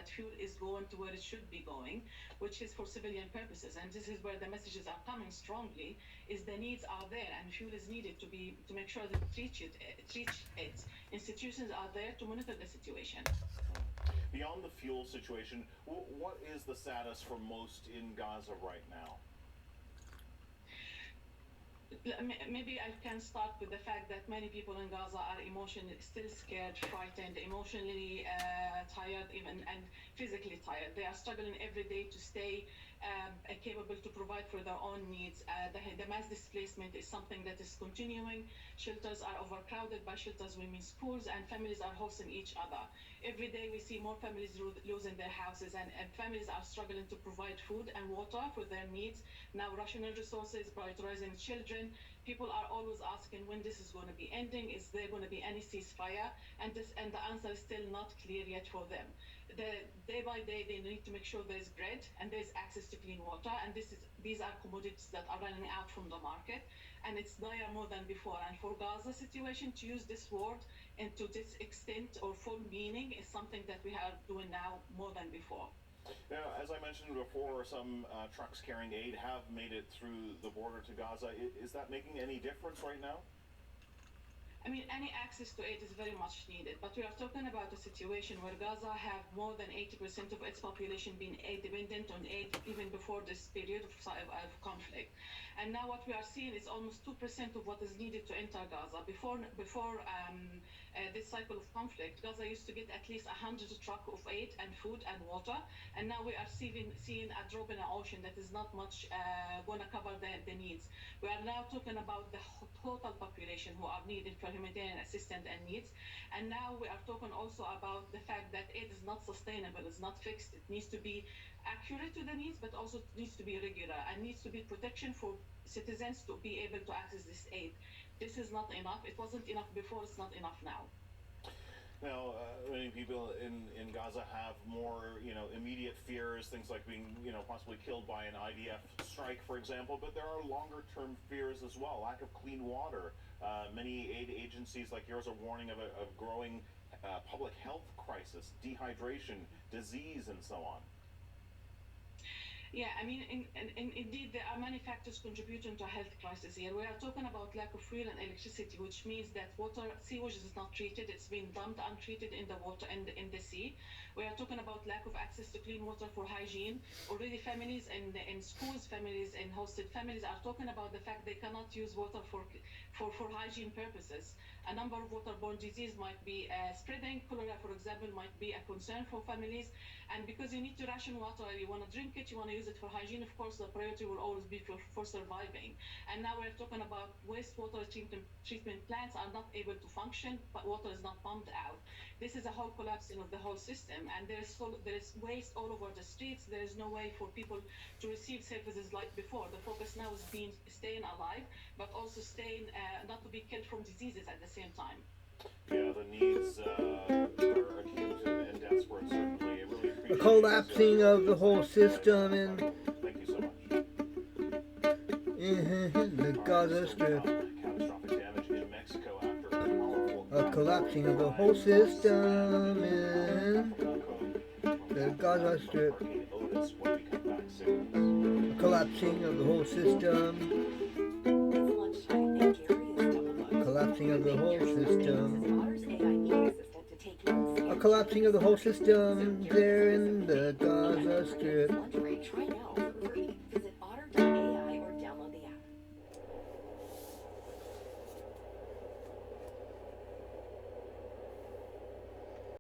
that fuel is going to where it should be going, which is for civilian purposes. And this is where the messages are coming strongly, is the needs are there and fuel is needed to make sure that it. Institutions are there to monitor the situation. Beyond the fuel situation, what is the status for most in Gaza right now? Maybe I can start with the fact that many people in Gaza are emotionally still scared, frightened, emotionally tired, even and physically tired. They are struggling every day to stay capable to provide for their own needs. The mass displacement is something that is continuing. Shelters are overcrowded. By shelters, we mean schools, and families are hosting each other. Every day, we see more families losing their houses, and families are struggling to provide food and water for their needs. Now, rationing resources, prioritizing children. People are always asking when this is going to be ending. Is there going to be any ceasefire? And the answer is still not clear yet for them. Day by day, they need to make sure there's bread and there's access to clean water. And these are commodities that are running out from the market, and it's dire more than before. And for Gaza situation, to use this word and to this extent or full meaning is something that we are doing now more than before. Now, as I mentioned before, some trucks carrying aid have made it through the border to Gaza. Is that making any difference right now? I mean, any access to aid is very much needed, but we are talking about a situation where Gaza have more than 80% of its population being aid dependent on aid even before this period of conflict. And now what we are seeing is almost 2% of what is needed to enter Gaza. Before this cycle of conflict, Gaza used to get at least 100 trucks of aid and food and water, and now we are seeing a drop in the ocean that is not much going to cover the needs. We are now talking about the total population who are needed for humanitarian assistance and needs. And now we are talking also about the fact that aid is not sustainable, it's not fixed. It needs to be accurate to the needs, but also needs to be regular and needs to be protection for citizens to be able to access this aid. This is not enough. It wasn't enough before, it's not enough now. Now, many people in Gaza have more, immediate fears, things like being, possibly killed by an IDF strike, for example. But there are longer-term fears as well. Lack of clean water. Many aid agencies like yours are warning of a growing public health crisis, dehydration, disease, and so on. Yeah, I mean, indeed, there are many factors contributing to a health crisis here. We are talking about lack of fuel and electricity, which means that sewage is not treated; it's being dumped untreated in the water and in the sea. We are talking about lack of access to clean water for hygiene. Already, families in schools, families in hosted families are talking about the fact they cannot use water for hygiene purposes. A number of waterborne diseases might be spreading. Cholera, for example, might be a concern for families. And because you need to ration water, you want to drink it, you want to use it for hygiene, of course, the priority will always be for surviving. And now we're talking about wastewater treatment plants are not able to function, but water is not pumped out. This is a whole collapsing of the whole system. And there is waste all over the streets. There is no way for people to receive services like before. The focus now is staying alive, but also staying, not to be killed from diseases at the same time. Yeah, the needs are acute and desperate, certainly. I really appreciate a collapsing of the whole system in Thank you so much. the Gaza Strip. Catastrophic damage in Mexico after a powerful A collapsing of the whole system in the Gaza Strip. Hurricane Otis when we come back soon. A collapsing of the whole system. Collapsing of the whole system. A collapsing of the whole system there in the Gaza Strip.